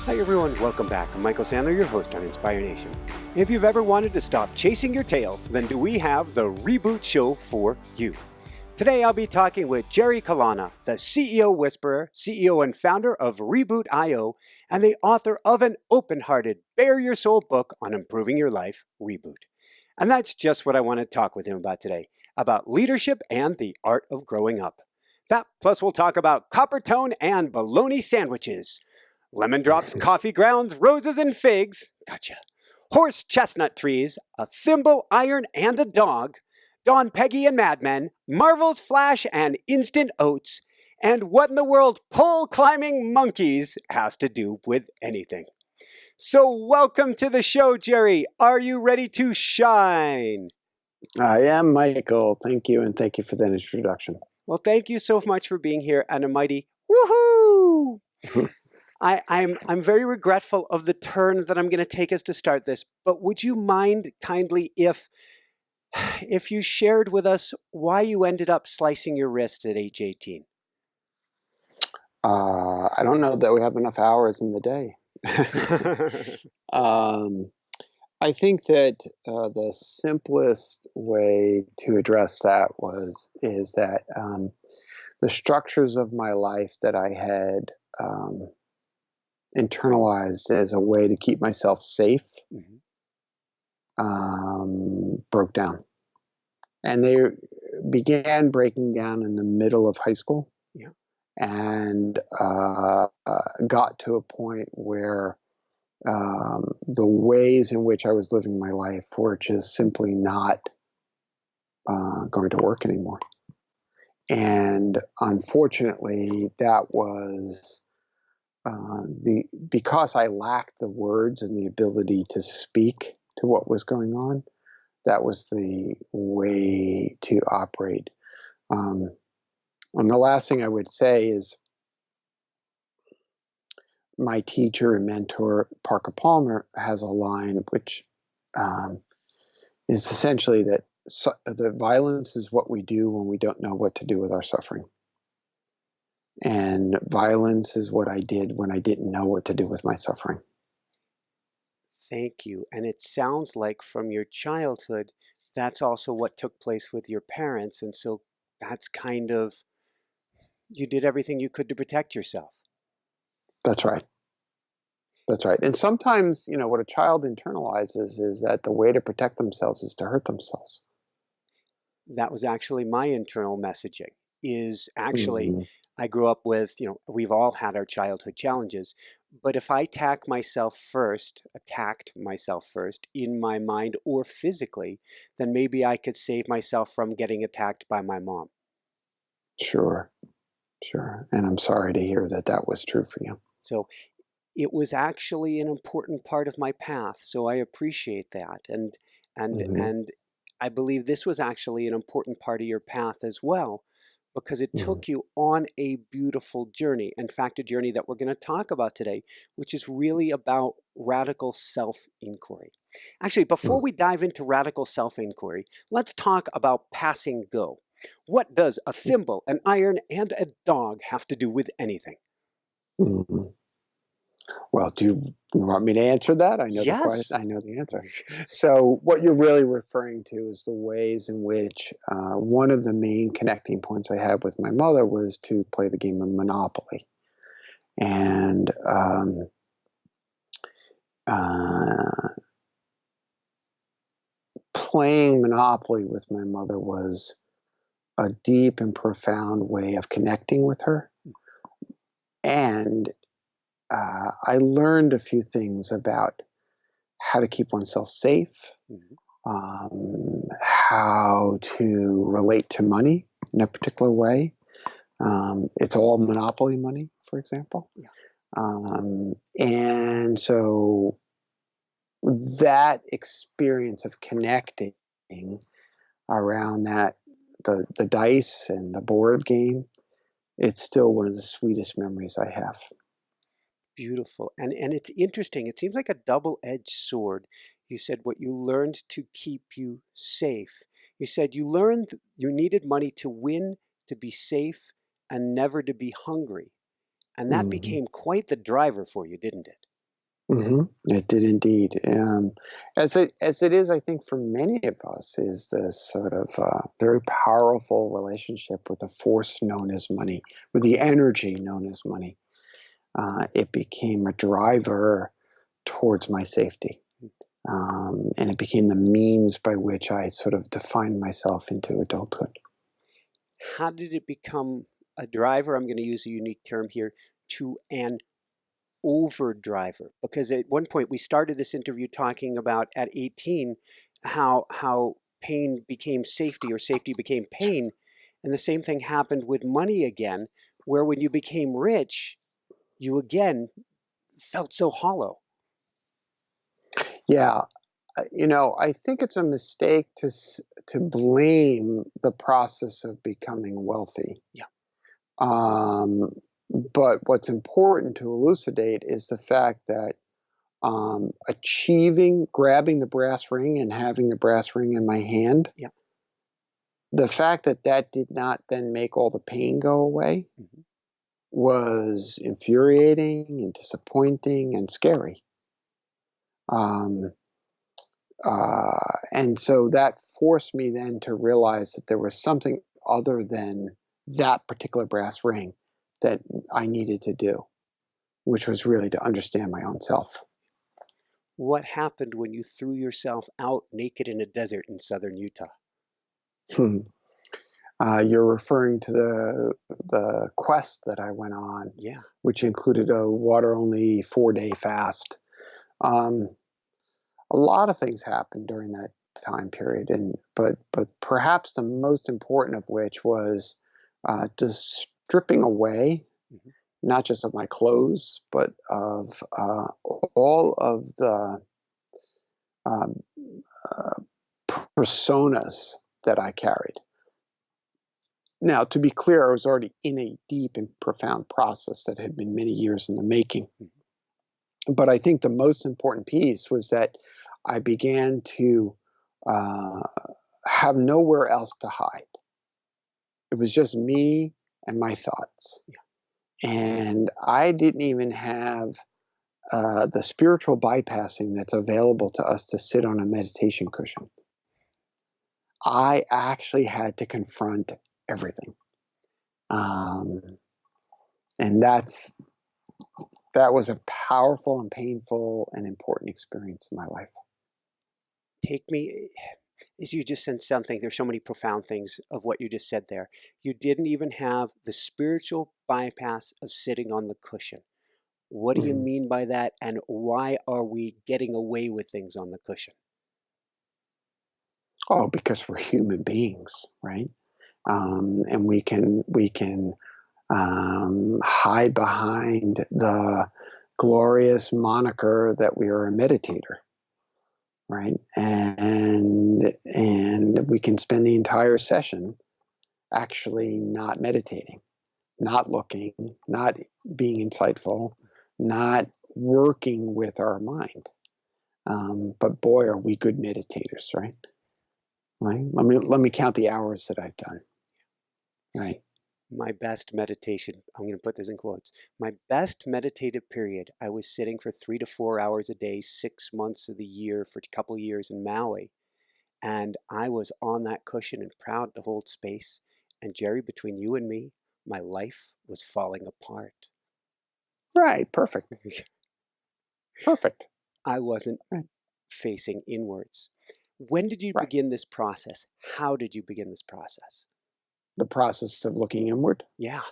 Hi everyone, welcome back. I'm Michael Sandler, your host on Inspire Nation. If you've ever wanted to stop chasing your tail, then do we have the Reboot Show for you. Today I'll be talking with Jerry Colonna, the CEO Whisperer, CEO and founder of Reboot.io, and the author of an open-hearted, bare your soul book on improving your life, Reboot. And that's just what I want to talk with him about today, about leadership and the art of growing up. That, plus we'll talk about copper tone and bologna sandwiches. Lemon drops, coffee grounds, roses and figs, gotcha. Horse chestnut trees, a thimble, iron, and a dog. Dawn, Peggy, and Mad Men, Marvel's Flash, and Instant Oats. And what in the world pole climbing monkeys has to do with anything. So welcome to the show, Jerry. Are you ready to shine? I am, Michael. Thank you, and thank you for that introduction. Well, thank you so much for being here, and a mighty woohoo! I'm very regretful of the turn that I'm going to take us to start this, but would you mind kindly if you shared with us why you ended up slicing your wrist at age 18? I don't know that we have enough hours in the day. I think that the simplest way to address that is that the structures of my life that I had internalized as a way to keep myself safe broke down. And they began breaking down in the middle of high school. Yeah. And got to a point where the ways in which I was living my life were just simply not going to work anymore. And unfortunately, that was because I lacked the words and the ability to speak to what was going on. That was the way to operate. And the last thing I would say is my teacher and mentor, Parker Palmer, has a line which is essentially that the violence is what we do when we don't know what to do with our suffering. And violence is what I did when I didn't know what to do with my suffering. Thank you. And it sounds like from your childhood, that's also what took place with your parents. And so that's kind of, you did everything you could to protect yourself. That's right. That's right. And sometimes, what a child internalizes is that the way to protect themselves is to hurt themselves. That was actually my internal messaging, is actually, I grew up with, we've all had our childhood challenges, but if I attacked myself first in my mind or physically, then maybe I could save myself from getting attacked by my mom. Sure. And I'm sorry to hear that that was true for you. So it was actually an important part of my path. So I appreciate that. And I believe this was actually an important part of your path as well, because it took you on a beautiful journey. In fact, a journey that we're going to talk about today, which is really about radical self-inquiry. Actually, before we dive into radical self-inquiry, let's talk about passing go. What does a thimble, an iron, and a dog have to do with anything? Well, do you want me to answer that? I know Yes. the question. I know the answer. So what you're really referring to is the ways in which one of the main connecting points I had with my mother was to play the game of Monopoly. And playing Monopoly with my mother was a deep and profound way of connecting with her. And I learned a few things about how to keep oneself safe, how to relate to money in a particular way. It's all Monopoly money, for example. Yeah. And so that experience of connecting around that, the dice and the board game, it's still one of the sweetest memories I have. Beautiful. And it's interesting. It seems like a double-edged sword. You said what you learned to keep you safe. You said you learned you needed money to win, to be safe, and never to be hungry. And that became quite the driver for you, didn't it? It did indeed. As it is, I think, for many of us, is this sort of very powerful relationship with the force known as money, with the energy known as money. It became a driver towards my safety. And it became the means by which I sort of defined myself into adulthood. How did it become a driver? I'm going to use a unique term here, to an overdriver, because at one point we started this interview talking about at 18 how pain became safety or safety became pain, and the same thing happened with money again, where when you became rich, you again felt so hollow. Yeah, I think it's a mistake to blame the process of becoming wealthy. Yeah. Um, but what's important to elucidate is the fact that grabbing the brass ring and having the brass ring in my hand, Yeah. the fact that that did not then make all the pain go away was infuriating and disappointing and scary. Um, and so that forced me then to realize that there was something other than that particular brass ring that I needed to do, which was really to understand my own self. What happened when you threw yourself out naked in a desert in southern Utah? You're referring to the quest that I went on, Yeah. which included a water-only 4-day fast. Um, a lot of things happened during that time period, but perhaps the most important of which was just stripping away, not just of my clothes, but of all of the um, personas that I carried. Now, to be clear, I was already in a deep and profound process that had been many years in the making. But I think the most important piece was that I began to uh, have nowhere else to hide. It was just me and my thoughts. Yeah. And I didn't even have the spiritual bypassing that's available to us to sit on a meditation cushion. I actually had to confront everything. And that was a powerful and painful and important experience in my life. Take me, as you just said something, there's so many profound things of what you just said there. You didn't even have the spiritual bypass of sitting on the cushion. What do you Mm. mean by that, and why are we getting away with things on the cushion? Oh, because we're human beings, right? And we can hide behind the glorious moniker that we are a meditator, right? And we can spend the entire session actually not meditating, not looking, not being insightful, not working with our mind. But boy, are we good meditators, right? Right. Let me count the hours that I've done. Right. My best meditation, I'm going to put this in quotes, my best meditative period, I was sitting for 3 to 4 hours a day, 6 months of the year for a couple years in Maui. And I was on that cushion and proud to hold space. And Jerry, between you and me, my life was falling apart. Right. Perfect. Perfect. I wasn't Right. facing inwards. When did you Right. begin this process? How did you begin this process? The process of looking inward. Yeah.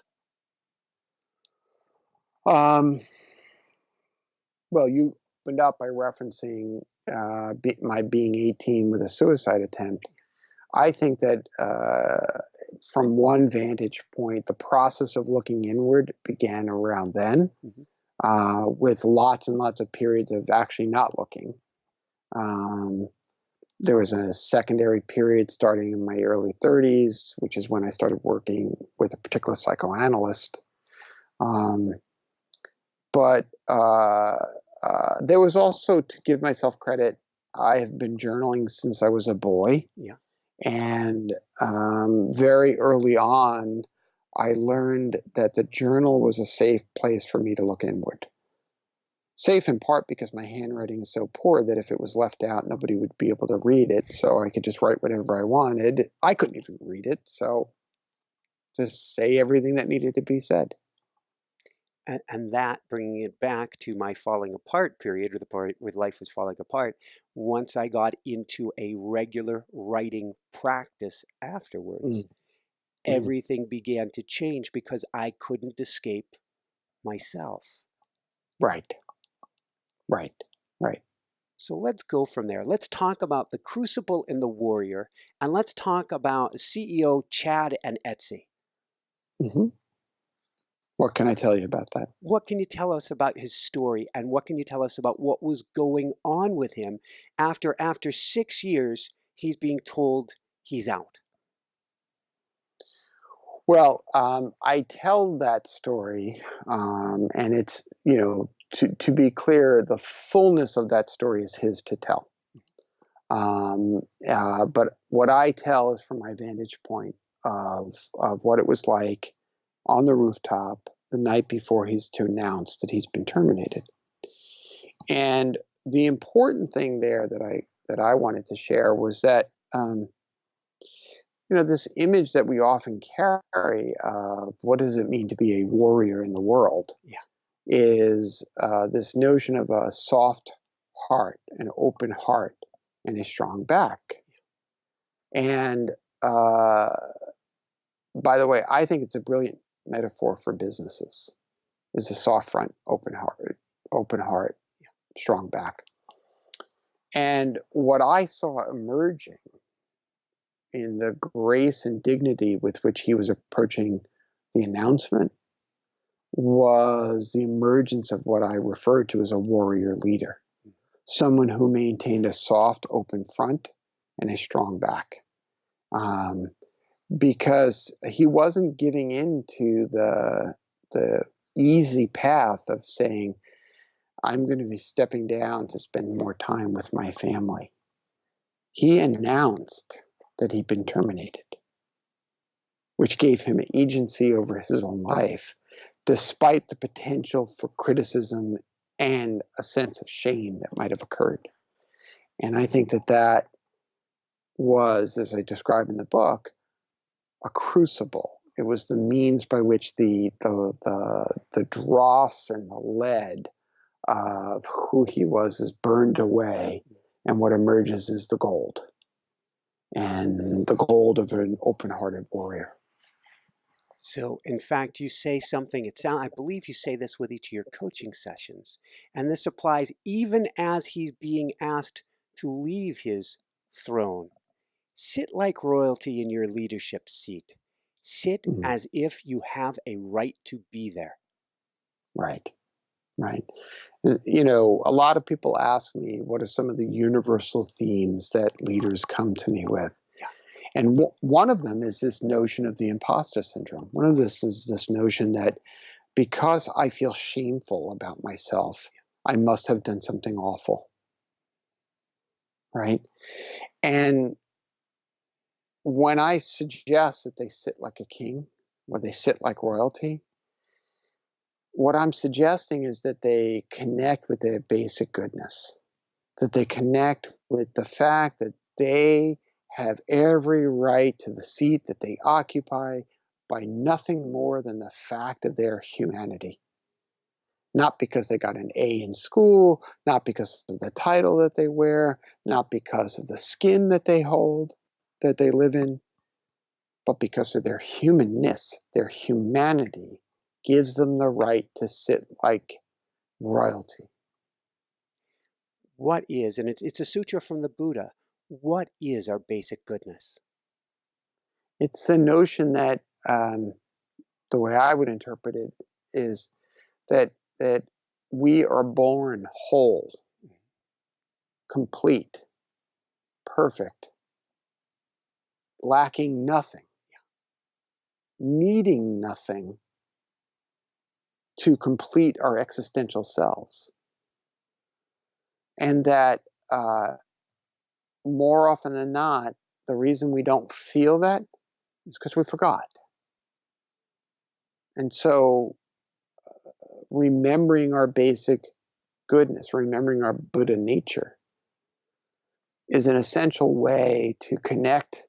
Um, well, you opened up by referencing my being 18 with a suicide attempt. I think that from one vantage point, the process of looking inward began around then, with lots and lots of periods of actually not looking. There was a secondary period starting in my early 30s, which is when I started working with a particular psychoanalyst. Um, but there was also, to give myself credit, I have been journaling since I was a boy. Yeah. And very early on, I learned that the journal was a safe place for me to look inward. Safe in part because my handwriting is so poor that if it was left out, nobody would be able to read it. So I could just write whatever I wanted. I couldn't even read it. So just say everything that needed to be said. And that, bringing it back to my falling apart period, or the part where life was falling apart, once I got into a regular writing practice afterwards, Mm. everything began to change because I couldn't escape myself. Right. Right. Right. So let's go from there. Let's talk about the Crucible and the Warrior, and let's talk about CEO Chad and Etsy. Mm-hmm. What can I tell you about that? What can you tell us about his story, and what can you tell us about what was going on with him after 6 years he's being told he's out? Well, I tell that story, and it's, to be clear, the fullness of that story is his to tell. But what I tell is from my vantage point of what it was like on the rooftop the night before he's to announce that he's been terminated. And the important thing there that I wanted to share was that this image that we often carry of what does it mean to be a warrior in the world, Yeah. is this notion of a soft heart, an open heart, and a strong back. And by the way, I think it's a brilliant metaphor for businesses. Is a soft front, open heart, strong back. And what I saw emerging in the grace and dignity with which he was approaching the announcement was the emergence of what I refer to as a warrior leader, someone who maintained a soft, open front and a strong back, because he wasn't giving in to the easy path of saying, I'm going to be stepping down to spend more time with my family. He announced that he'd been terminated, which gave him agency over his own life, despite the potential for criticism and a sense of shame that might have occurred. And I think that was, as I describe in the book, a crucible. It was the means by which the dross and the lead of who he was is burned away, and what emerges is the gold. And the gold of an open-hearted warrior. So, in fact, you say something, I believe you say this with each of your coaching sessions, and this applies even as he's being asked to leave his throne. Sit like royalty in your leadership seat. Sit as if you have a right to be there. Right. A lot of people ask me, what are some of the universal themes that leaders come to me with? Yeah. And one of them is this notion of the imposter syndrome. One of this is this notion that because I feel shameful about myself, I must have done something awful. Right? And when I suggest that they sit like a king, or they sit like royalty, what I'm suggesting is that they connect with their basic goodness, that they connect with the fact that they have every right to the seat that they occupy by nothing more than the fact of their humanity. Not because they got an A in school, not because of the title that they wear, not because of the skin that they hold, that they live in, but because of their humanness, their humanity gives them the right to sit like royalty. What is, and it's a sutra from the Buddha, what is our basic goodness? It's the notion that the way I would interpret it is that we are born whole, complete, perfect, lacking nothing, needing nothing to complete our existential selves. And that more often than not, the reason we don't feel that is because we forgot. And so remembering our basic goodness, remembering our Buddha nature, is an essential way to connect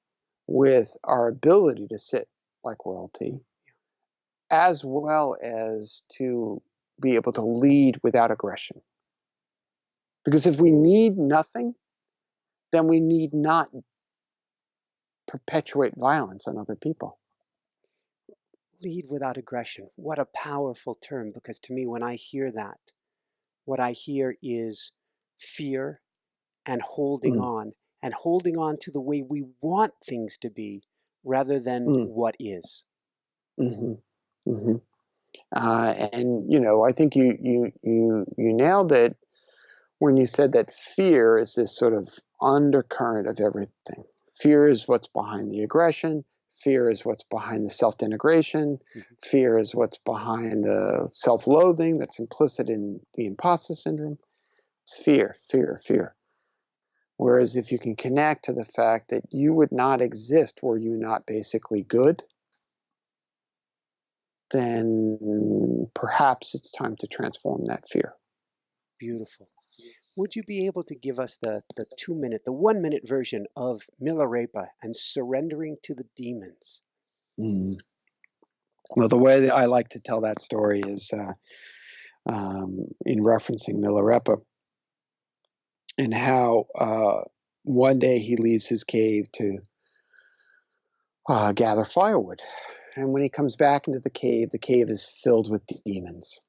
with our ability to sit like royalty, as well as to be able to lead without aggression. Because if we need nothing, then we need not perpetuate violence on other people. Lead without aggression. What a powerful term, because to me, when I hear that, what I hear is fear and holding on to the way we want things to be rather than what is. Mm-hmm. Mm-hmm. And I think you nailed it when you said that fear is this sort of undercurrent of everything. Fear is what's behind the aggression. Fear is what's behind the self-denigration. Fear is what's behind the self-loathing that's implicit in the imposter syndrome. It's fear, fear, fear. Whereas if you can connect to the fact that you would not exist were you not basically good, then perhaps it's time to transform that fear. Beautiful. Would you be able to give us the 2-minute, the 1-minute version of Milarepa and surrendering to the demons? Well, the way that I like to tell that story is in referencing Milarepa and how one day he leaves his cave to gather firewood. And when he comes back into the cave is filled with demons.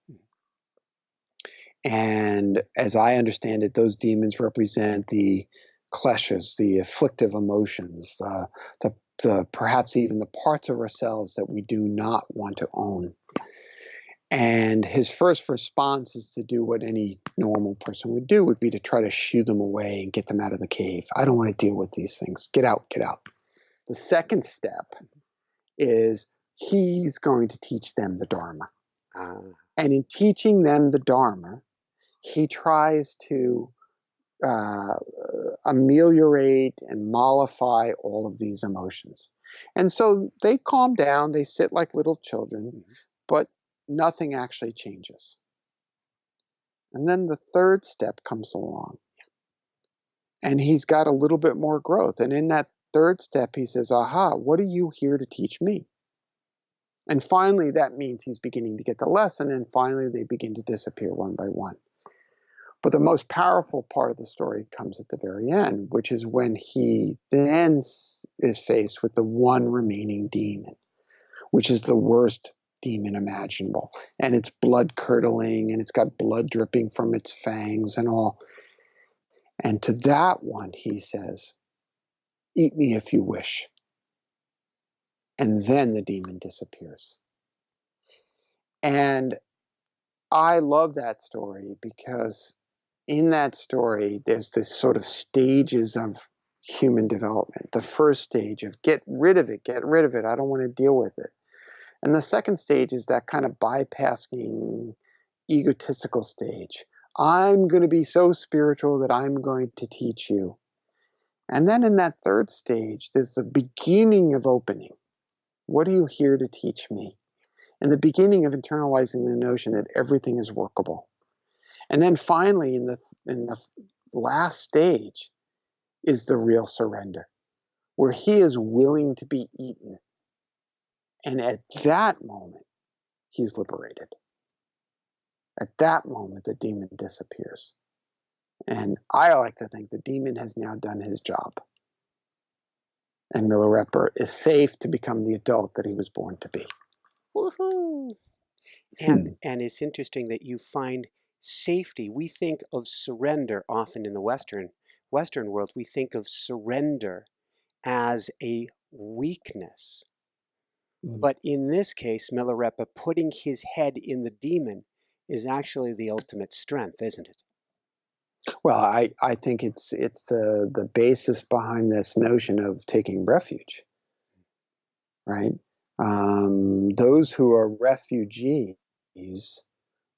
And as I understand it, those demons represent the kleshas, the afflictive emotions, the perhaps even the parts of ourselves that we do not want to own. And his first response is to do what any normal person would do, would be to try to shoo them away and get them out of the cave. I don't want to deal with these things. Get out, get out. The second step is he's going to teach them the Dharma. And in teaching them the Dharma, he tries to ameliorate and mollify all of these emotions. And so they calm down, they sit like little children, but nothing actually changes. And then the third step comes along, and he's got a little bit more growth. And in that third step, he says, aha, what are you here to teach me? And finally, that means he's beginning to get the lesson, and finally they begin to disappear one by one. But the most powerful part of the story comes at the very end, which is when he then is faced with the one remaining demon, which is the worst demon imaginable. And it's blood curdling, and it's got blood dripping from its fangs and all. And to that one, he says, eat me if you wish. And then the demon disappears. And I love that story because in that story, there's this sort of stages of human development. The first stage of get rid of it, I don't want to deal with it. And the second stage is that kind of bypassing egotistical stage. I'm going to be so spiritual that I'm going to teach you. And then in that third stage, there's the beginning of opening. What are you here to teach me? And the beginning of internalizing the notion that everything is workable. And then finally, in the last stage, is the real surrender, where he is willing to be eaten. And at that moment, he's liberated. At that moment, the demon disappears. And I like to think the demon has now done his job. And Milarepa is safe to become the adult that he was born to be. Woohoo! And it's interesting that you find safety. We think of surrender often in the Western world. We think of surrender as a weakness. But in this case, Milarepa putting his head in the demon is actually the ultimate strength, isn't it? Well, I think it's the basis behind this notion of taking refuge, right? Those who are refugees,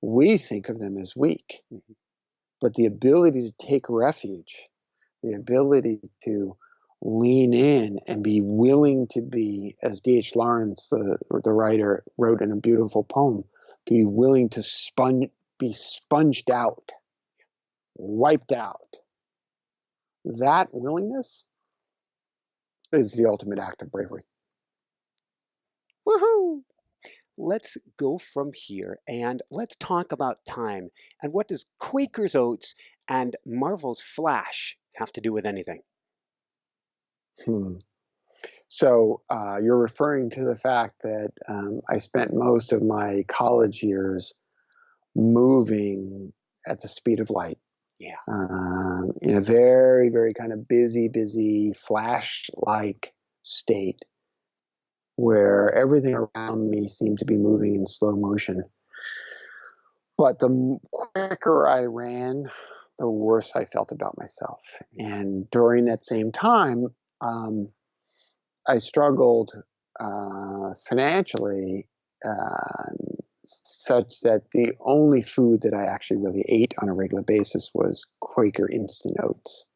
we think of them as weak. But the ability to take refuge, the ability to lean in and be willing to be, as D.H. Lawrence, the writer, wrote in a beautiful poem, be willing to be sponged out wiped out. That willingness is the ultimate act of bravery. Woohoo! Let's go from here and let's talk about time. And what does Quaker's Oats and Marvel's Flash have to do with anything? So you're referring to the fact that I spent most of my college years moving at the speed of light. Yeah. In a very, very kind of busy, flash-like state where everything around me seemed to be moving in slow motion. But the quicker I ran, the worse I felt about myself. And during that same time, I struggled financially, such that the only food that I actually really ate on a regular basis was Quaker instant oats.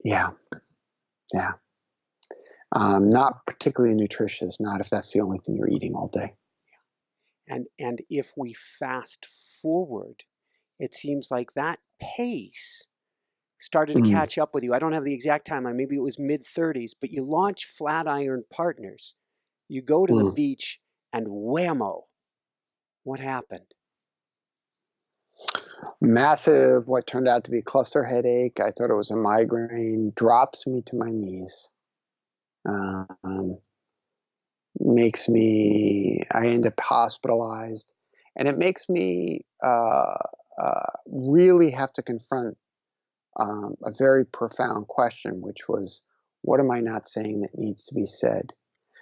Yeah. Not particularly nutritious, not if that's the only thing you're eating all day. And if we fast forward, it seems like that pace started to catch up with you. I don't have the exact timeline. Maybe it was mid-30s, but you launch Flatiron Partners. You go to the beach and whammo. What happened? Massive, what turned out to be cluster headache. I thought it was a migraine. Drops me to my knees. Makes me, I end up hospitalized. And it makes me really have to confront a very profound question, which was, what am I not saying that needs to be said?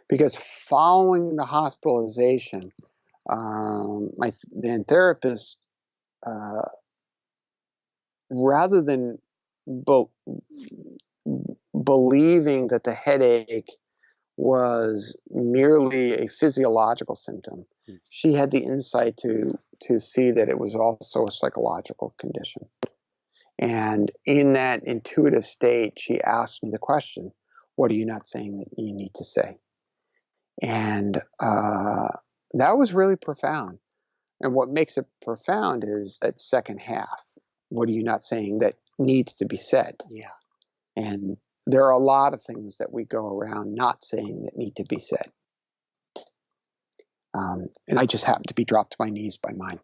Because following the hospitalization, my then therapist, rather than believing that the headache was merely a physiological symptom, she had the insight to see that it was also a psychological condition. And in that intuitive state, she asked me the question, what are you not saying that you need to say? And that was really profound. And what makes it profound is that second half. What are you not saying that needs to be said? Yeah. And there are a lot of things that we go around not saying that need to be said. And I just happened to be dropped to my knees by mine.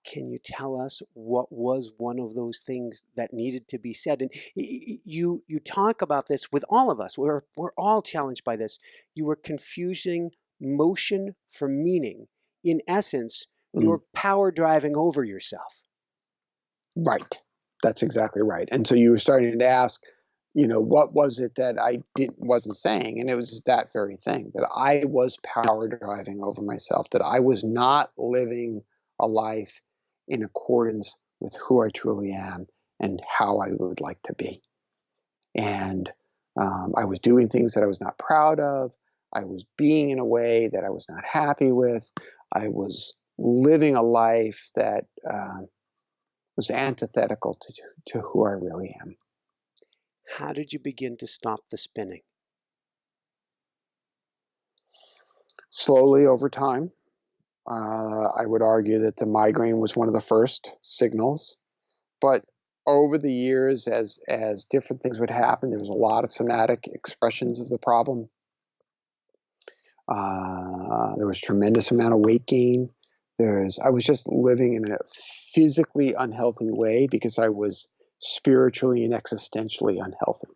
Can you tell us what was one of those things that needed to be said? And you talk about this with all of us. We're all challenged by this. You were confusing motion for meaning. In essence, you're power driving over yourself. Right. That's exactly right. And so you were starting to ask, what was it that I wasn't saying? And it was that very thing, that I was power driving over myself, that I was not living a life in accordance with who I truly am and how I would like to be. And I was doing things that I was not proud of. I was being in a way that I was not happy with. I was living a life that was antithetical to who I really am. How did you begin to stop the spinning? Slowly over time. I would argue that the migraine was one of the first signals. But over the years, as different things would happen, there was a lot of somatic expressions of the problem. There was tremendous amount of weight gain. I was just living in a physically unhealthy way because I was spiritually and existentially unhealthy.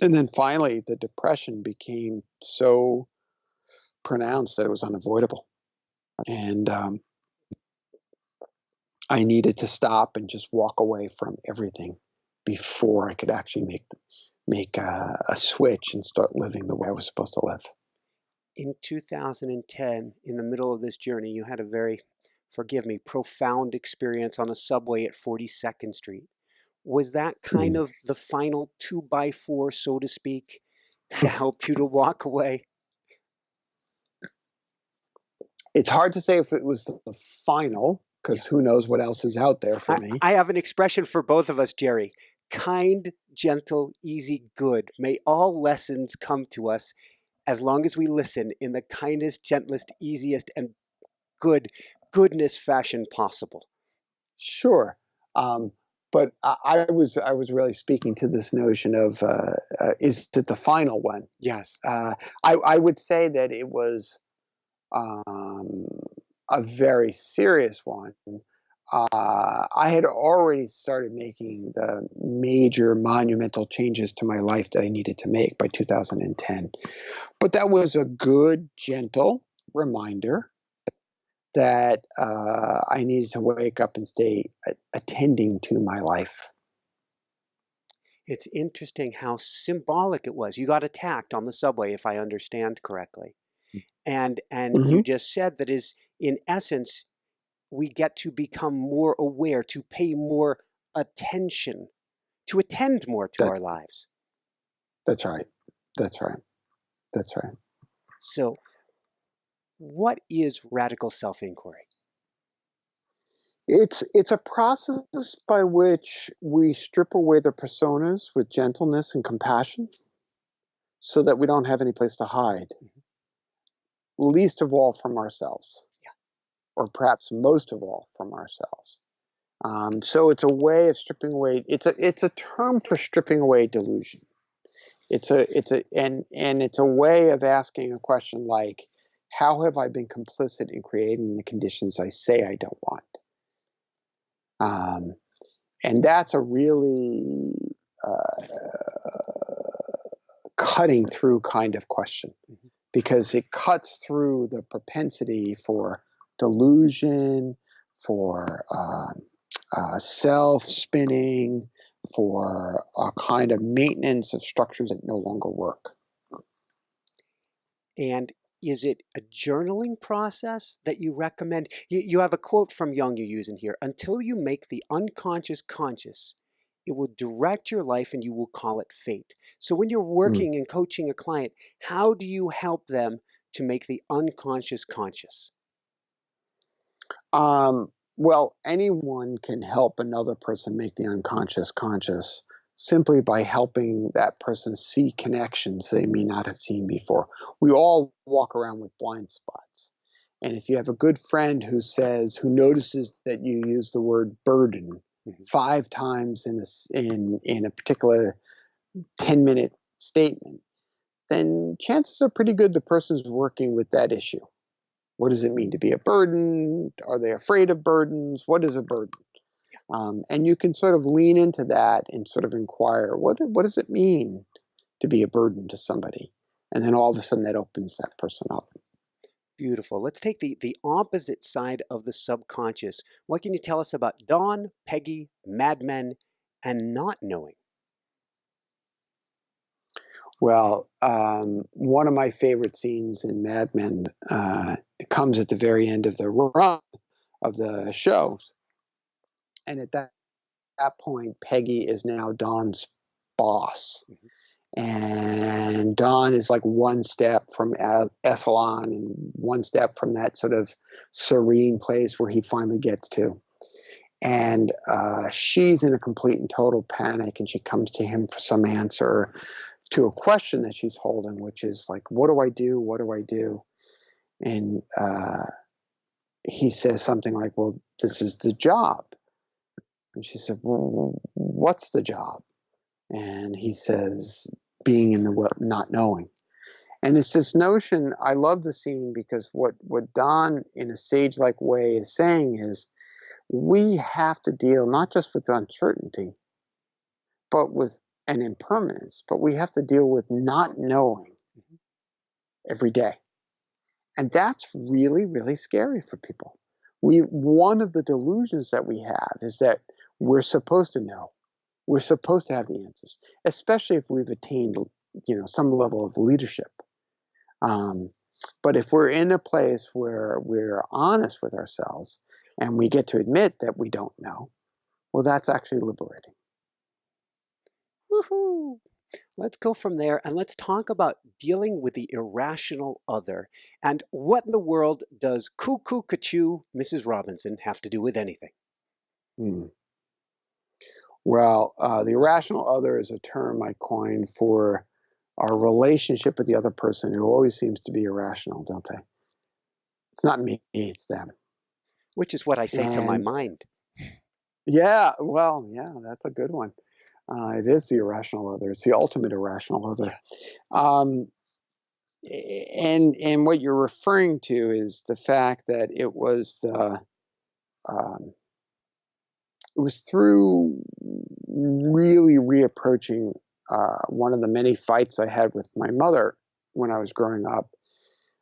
And then finally, the depression became so pronounced that it was unavoidable. And I needed to stop and just walk away from everything before I could actually make a switch and start living the way I was supposed to live. In 2010, in the middle of this journey, you had a very, forgive me, profound experience on a subway at 42nd Street. Was that kind of the final 2x4, so to speak, to help you to walk away? It's hard to say if it was the final, because who knows what else is out there for me. I have an expression for both of us, Jerry. Kind, gentle, easy, good. May all lessons come to us as long as we listen in the kindest, gentlest, easiest, and goodness fashion possible. Sure. But I was really speaking to this notion of is it the final one? Yes. I would say that it was a very serious one. I had already started making the major monumental changes to my life that I needed to make by 2010. But that was a good, gentle reminder that I needed to wake up and stay attending to my life. It's interesting how symbolic it was. You got attacked on the subway, if I understand correctly. And you just said that is, in essence, we get to become more aware, to pay more attention, to attend more to our lives. That's right. That's right. That's right. So, what is radical self-inquiry? It's a process by which we strip away the personas with gentleness and compassion so that we don't have any place to hide, least of all from ourselves, or perhaps most of all from ourselves. So it's a way of stripping away. It's a term for stripping away delusion. It's a way of asking a question like, how have I been complicit in creating the conditions I say I don't want? And that's a really cutting through kind of question, because it cuts through the propensity for delusion, for self-spinning, for a kind of maintenance of structures that no longer work. And is it a journaling process that you recommend? You have a quote from Jung you use in here: until you make the unconscious conscious, it will direct your life and you will call it fate. So when you're working and coaching a client, how do you help them to make the unconscious conscious? Well, anyone can help another person make the unconscious conscious simply by helping that person see connections they may not have seen before. We all walk around with blind spots. And if you have a good friend who notices that you use the word burden 5 times in a particular 10-minute statement, then chances are pretty good the person's working with that issue. What does it mean to be a burden? Are they afraid of burdens? What is a burden? And you can sort of lean into that and sort of inquire, what does it mean to be a burden to somebody? And then all of a sudden that opens that person up. Beautiful. Let's take the opposite side of the subconscious. What can you tell us about Dawn, Peggy, Mad Men, and not knowing? Well, one of my favorite scenes in Mad Men comes at the very end of the run of the show. And at that point, Peggy is now Dawn's boss. And Dawn is like one step from Esalen and one step from that sort of serene place where he finally gets to. And she's in a complete and total panic, and she comes to him for some answer to a question that she's holding, which is like, what do I do? What do I do? And he says something like, well, this is the job. And she said, well, what's the job? And he says, being in the not knowing. And it's this notion, I love the scene because what Don in a sage-like way is saying is, we have to deal not just with uncertainty, but with an impermanence, but we have to deal with not knowing every day. And that's really, really scary for people. One of the delusions that we have is that we're supposed to know. We're supposed to have the answers, especially if we've attained, some level of leadership. But if we're in a place where we're honest with ourselves and we get to admit that we don't know, well, that's actually liberating. Woohoo! Let's go from there and let's talk about dealing with the irrational other. And what in the world does cuckoo cachoo Mrs. Robinson have to do with anything? Well, the irrational other is a term I coined for our relationship with the other person who always seems to be irrational, don't they? It's not me, it's them. Which is what I say to my And mind. yeah, well, yeah, that's a good one. It is the irrational other. It's the ultimate irrational other. Um, and what you're referring to is the fact that um, it was through really reapproaching one of the many fights I had with my mother when I was growing up,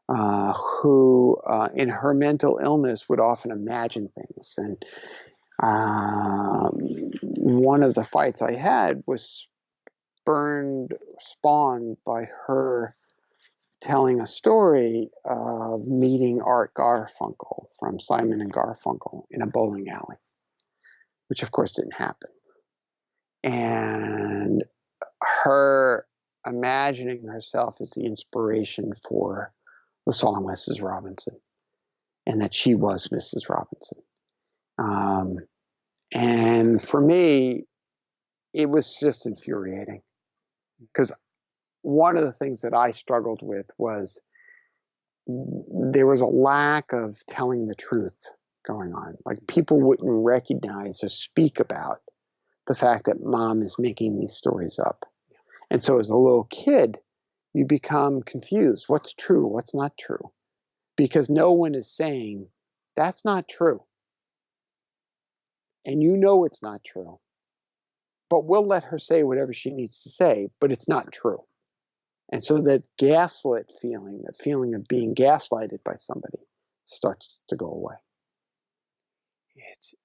who in her mental illness would often imagine things. And one of the fights I had was spawned by her telling a story of meeting Art Garfunkel from Simon and Garfunkel in a bowling alley, which of course didn't happen. And her imagining herself as the inspiration for the song Mrs. Robinson, and that she was Mrs. Robinson. And for me, it was just infuriating, because one of the things that I struggled with was there was a lack of telling the truth going on. Like, people wouldn't recognize or speak about the fact that mom is making these stories up. And so as a little kid, you become confused. What's true? What's not true? Because no one is saying, that's not true. And you know it's not true. But we'll let her say whatever she needs to say, but it's not true. And so that gaslit feeling, that feeling of being gaslighted by somebody, starts to go away.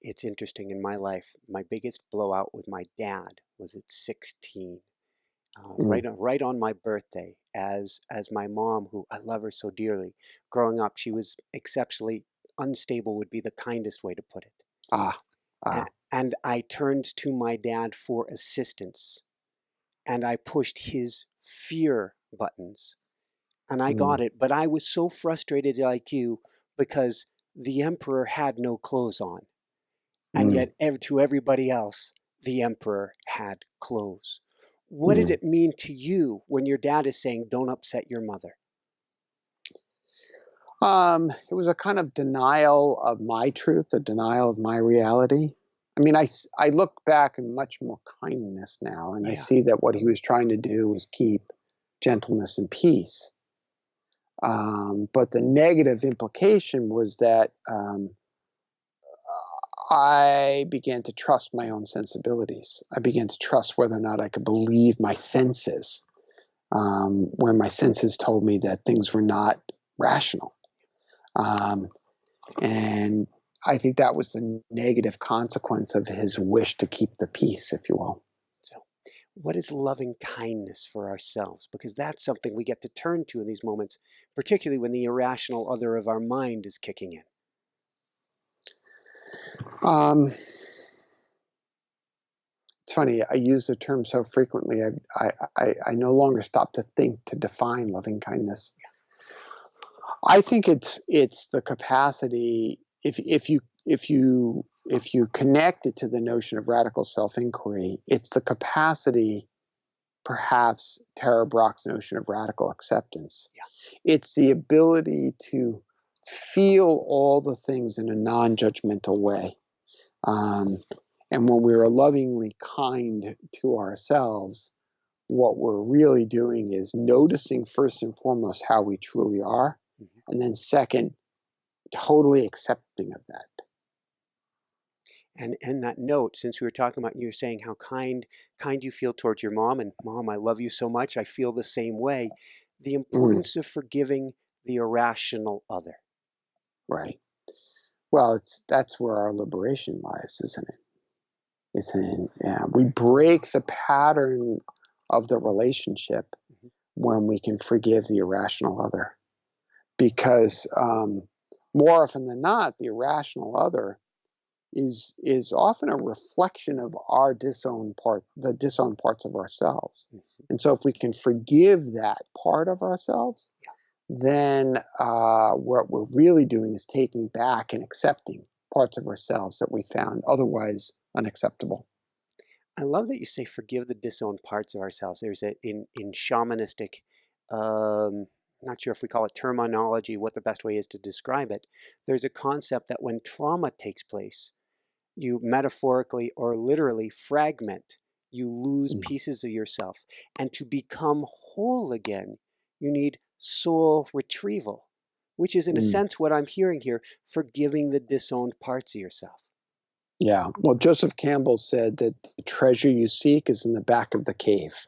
It's interesting. In my life, my biggest blowout with my dad was at 16. Right on my birthday, as my mom, who I love her so dearly, growing up, she was exceptionally unstable, would be the kindest way to put it. And I turned to my dad for assistance, and I pushed his fear buttons, and I got it. But I was so frustrated, like you, because the emperor had no clothes on, and yet to everybody else, the emperor had clothes. What did it mean to you when your dad is saying, don't upset your mother? It was a kind of denial of my truth, a denial of my reality. I mean, I look back in much more kindness now, and I see that what he was trying to do was keep gentleness and peace. But the negative implication was that I began to trust my own sensibilities. I began to trust whether or not I could believe my senses, where my senses told me that things were not rational. And I think that was the negative consequence of his wish to keep the peace, if you will. So, what is loving kindness for ourselves? Because that's something we get to turn to in these moments, particularly when the irrational other of our mind is kicking in. It's funny, I use the term so frequently, I no longer stop to think to define loving kindness. I think it's the capacity, if you connect it to the notion of radical self-inquiry, it's the capacity, perhaps Tara Brach's notion of radical acceptance. It's the ability to feel all the things in a non-judgmental way. And when we're lovingly kind to ourselves, what we're really doing is noticing first and foremost how we truly are, and then second, totally accepting of that. And that note, since we were talking about, you're saying how kind you feel towards your mom, and Mom, I love you so much, I feel the same way. The importance of forgiving the irrational other. Right. Well, that's where our liberation lies, isn't it? We break the pattern of the relationship when we can forgive the irrational other, because more often than not, the irrational other is often a reflection of our the disowned parts of ourselves. And so, if we can forgive that part of ourselves, then what we're really doing is taking back and accepting parts of ourselves that we found otherwise unacceptable. I love that you say forgive the disowned parts of ourselves. There's in shamanistic not sure if we call it terminology, what the best way is to describe it. There's a concept that when trauma takes place, you metaphorically or literally fragment. You lose pieces of yourself. And to become whole again, you need soul retrieval, which is in a sense what I'm hearing here, forgiving the disowned parts of yourself. Yeah. Well, Joseph Campbell said that the treasure you seek is in the back of the cave.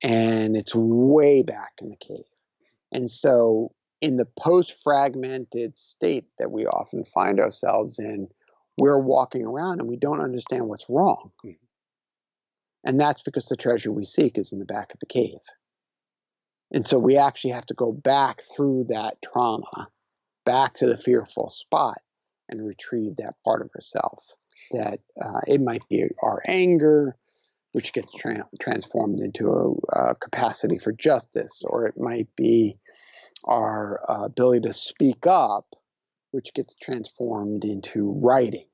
And it's way back in the cave. And so in the post-fragmented state that we often find ourselves in, we're walking around and we don't understand what's wrong. And that's because the treasure we seek is in the back of the cave. And so we actually have to go back through that trauma, back to the fearful spot, and retrieve that part of ourself. That it might be our anger, which gets transformed into a capacity for justice, or it might be our ability to speak up, which gets transformed into writing.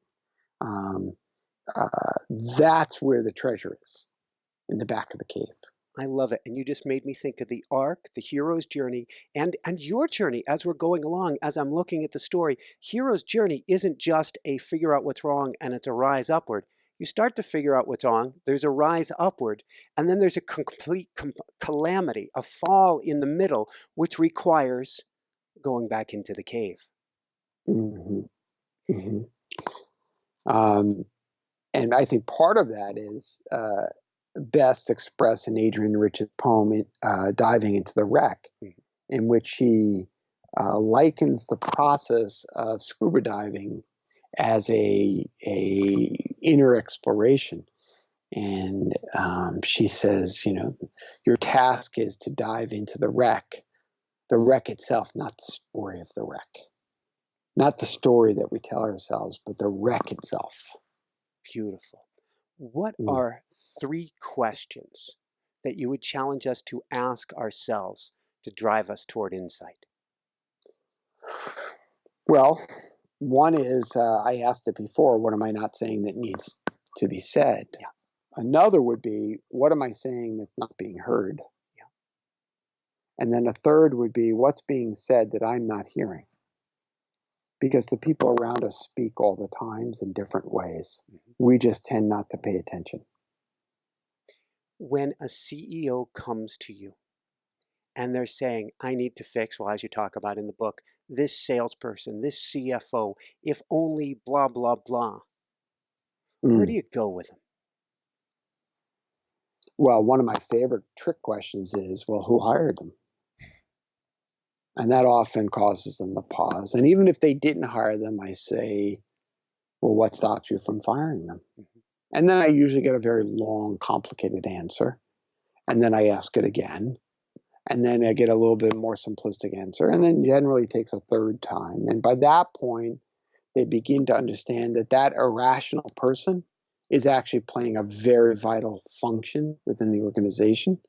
That's where the treasure is, in the back of the cave. I love it. And you just made me think of the arc, the hero's journey, and your journey as we're going along, as I'm looking at the story. Hero's journey isn't just a figure out what's wrong and it's a rise upward. You start to figure out what's wrong, there's a rise upward, and then there's a complete calamity, a fall in the middle, which requires going back into the cave. And I think part of that is best expressed in Adrienne Rich's poem, Diving into the Wreck, in which she likens the process of scuba diving as a inner exploration. And she says, your task is to dive into the wreck itself, not the story of the wreck, not the story that we tell ourselves, but the wreck itself. Beautiful. What are 3 questions that you would challenge us to ask ourselves to drive us toward insight? Well, one is, I asked it before, what am I not saying that needs to be said? Yeah. Another would be, what am I saying that's not being heard? Yeah. And then a third would be, what's being said that I'm not hearing? Because the people around us speak all the times in different ways. We just tend not to pay attention. When a CEO comes to you and they're saying, I need to fix, well, as you talk about in the book, this salesperson, this CFO, if only blah, blah, blah, where do you go with them? Well, one of my favorite trick questions is, well, who hired them? And that often causes them to pause. And even if they didn't hire them, I say, well, what stops you from firing them? And then I usually get a very long, complicated answer. And then I ask it again. And then I get a little bit more simplistic answer. And then generally takes a third time. And by that point, they begin to understand that that irrational person is actually playing a very vital function within the organization.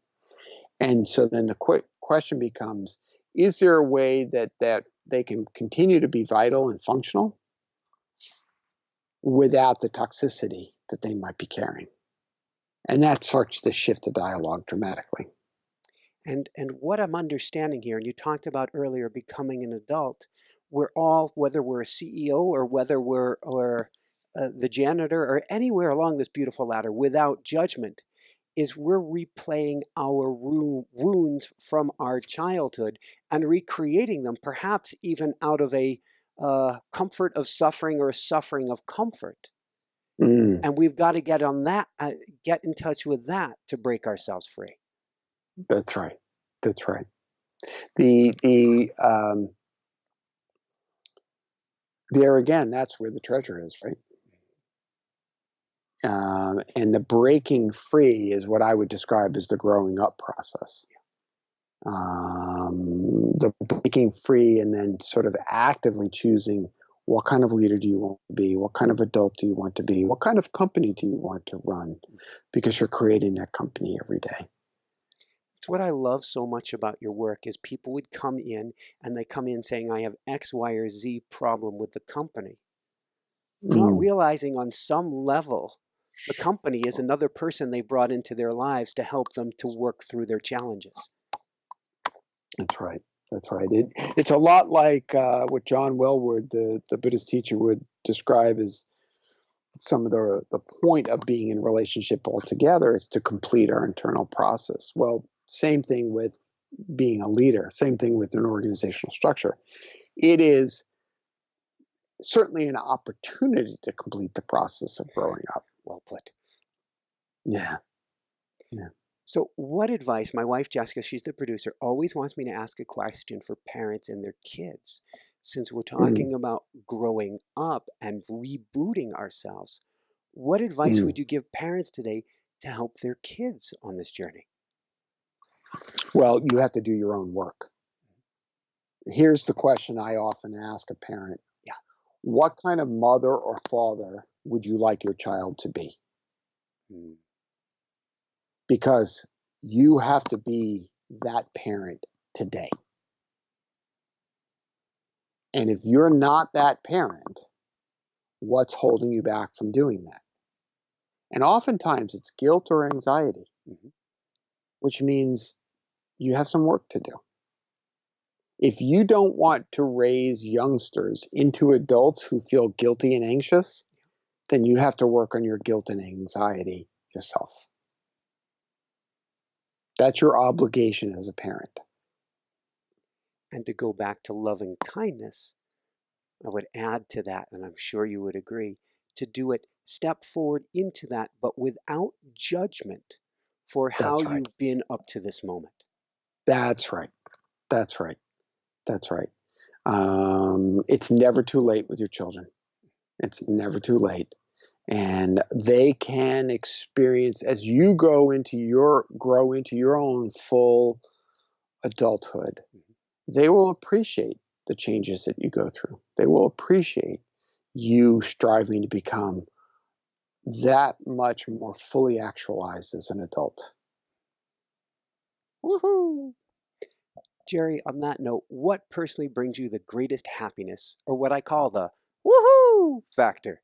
And so then the question becomes, is there a way that they can continue to be vital and functional without the toxicity that they might be carrying? And that starts to shift the dialogue dramatically. And what I'm understanding here, and you talked about earlier becoming an adult, we're all, whether we're a CEO or whether we're the janitor or anywhere along this beautiful ladder, without judgment, is we're replaying our wounds from our childhood and recreating them, perhaps even out of a comfort of suffering or a suffering of comfort. And we've got to get on that, get in touch with that to break ourselves free. That's right. That's right. There again, that's where the treasure is, right? And the breaking free is what I would describe as the growing up process. The breaking free and then sort of actively choosing, what kind of leader do you want to be? What kind of adult do you want to be? What kind of company do you want to run? Because you're creating that company every day. It's what I love so much about your work is people would come in and they come in saying, I have X, Y, or Z problem with the company. Not realizing on some level, the company is another person they brought into their lives to help them to work through their challenges. That's right. That's right. It's a lot like what John Welwood, the Buddhist teacher, would describe as some of the point of being in relationship altogether is to complete our internal process. Well, same thing with being a leader, same thing with an organizational structure. It is certainly an opportunity to complete the process of growing up. Well put. Yeah. Yeah. So what advice, my wife Jessica, she's the producer, always wants me to ask a question for parents and their kids. Since we're talking about growing up and rebooting ourselves, what advice would you give parents today to help their kids on this journey? Well, you have to do your own work. Here's the question I often ask a parent. Yeah. What kind of mother or father would you like your child to be? Because you have to be that parent today. And if you're not that parent, what's holding you back from doing that? And oftentimes it's guilt or anxiety, which means you have some work to do. If you don't want to raise youngsters into adults who feel guilty and anxious, then you have to work on your guilt and anxiety yourself. That's your obligation as a parent. And to go back to loving kindness, I would add to that, and I'm sure you would agree, to do it, step forward into that, but without judgment for how That's right. you've been up to this moment. That's right. That's right. That's right. It's never too late with your children. It's never too late. And they can experience, as you grow into your own full adulthood, they will appreciate the changes that you go through. They will appreciate you striving to become that much more fully actualized as an adult. Woohoo! Jerry, on that note, what personally brings you the greatest happiness, or what I call the woohoo factor?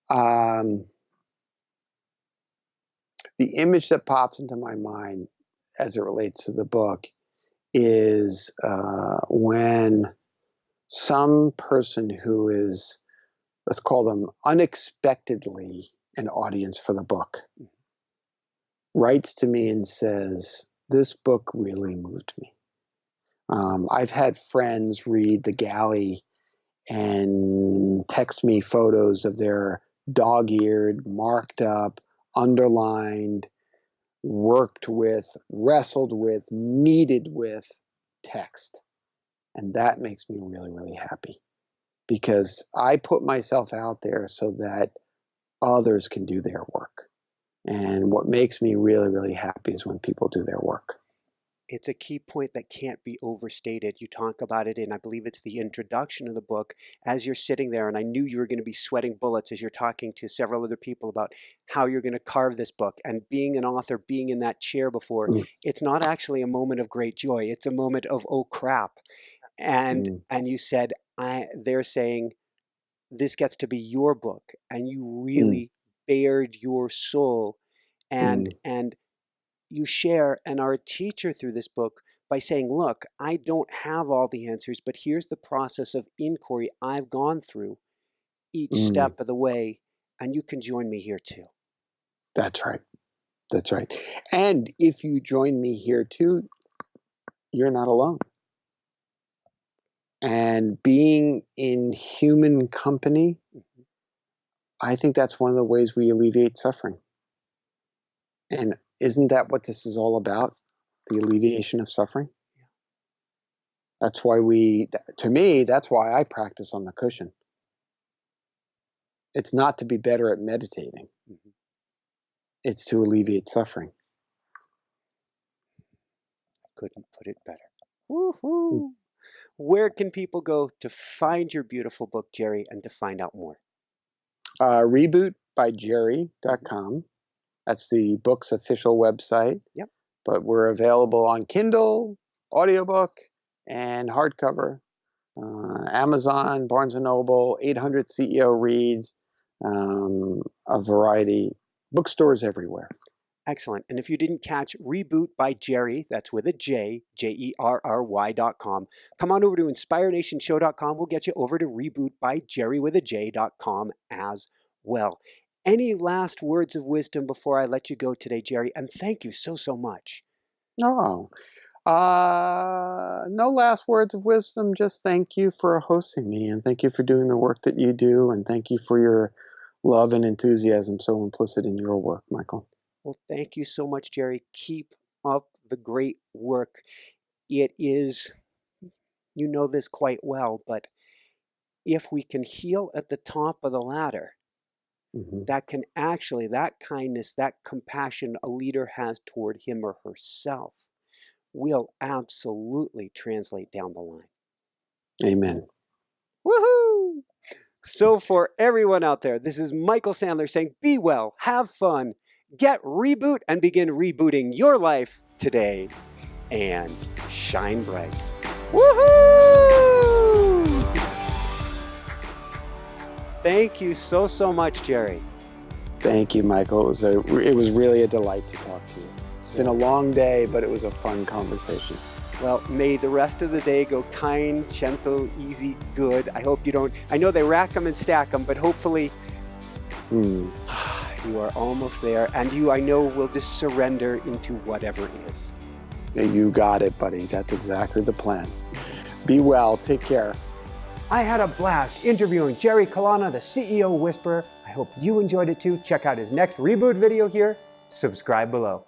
The image that pops into my mind as it relates to the book is when some person who is, let's call them unexpectedly an audience for the book, writes to me and says, "This book really moved me." I've had friends read The Galley and text me photos of their dog-eared, marked up, underlined, worked with, wrestled with, kneaded with text. And that makes me really, really happy because I put myself out there so that others can do their work. And what makes me really, really happy is when people do their work. It's a key point that can't be overstated. You talk about it in, I believe it's the introduction of the book, as you're sitting there, and I knew you were going to be sweating bullets as you're talking to several other people about how you're going to carve this book. And being an author, being in that chair before, it's not actually a moment of great joy. It's a moment of, oh crap. And you said, they're saying, this gets to be your book, and you really bared your soul, and you share and are a teacher through this book by saying, look, I don't have all the answers, but here's the process of inquiry I've gone through each step of the way, and you can join me here too. That's right. That's right. And if you join me here too, you're not alone. And being in human company, I think that's one of the ways we alleviate suffering. And isn't that what this is all about? The alleviation of suffering? Yeah. That's why to me, that's why I practice on the cushion. It's not to be better at meditating. It's to alleviate suffering. Couldn't put it better. Woohoo! Where can people go to find your beautiful book, Jerry, and to find out more? Rebootbyjerry.com. That's the book's official website. Yep. But we're available on Kindle, audiobook, and hardcover. Amazon, Barnes & Noble, 800 CEO Reads, a variety, bookstores everywhere. Excellent. And if you didn't catch Reboot by Jerry, that's with a J, Jerry.com, come on over to InspireNationShow.com. We'll get you over to Reboot by Jerry with a J.com as well. Any last words of wisdom before I let you go today, Jerry? And thank you so, so much. Oh, no last words of wisdom. Just thank you for hosting me, and thank you for doing the work that you do, and thank you for your love and enthusiasm so implicit in your work, Michael. Well, thank you so much, Jerry. Keep up the great work. It is, you know this quite well, but if we can heal at the top of the ladder, that can actually, that kindness, that compassion a leader has toward him or herself will absolutely translate down the line. Amen. Woohoo! So for everyone out there, this is Michael Sandler saying, be well, have fun, get Reboot, and begin rebooting your life today, and shine bright. Woohoo! Thank you so, so much, Jerry. Thank you, Michael. It was really a delight to talk to you. It's been a long day, but it was a fun conversation. Well, may the rest of the day go kind, gentle, easy, good. I hope you don't, I know they rack them and stack them, but hopefully you are almost there. And you, I know, will just surrender into whatever is. You got it, buddy. That's exactly the plan. Be well. Take care. I had a blast interviewing Jerry Colonna, the CEO Whisperer. I hope you enjoyed it too. Check out his next Reboot video here. Subscribe below.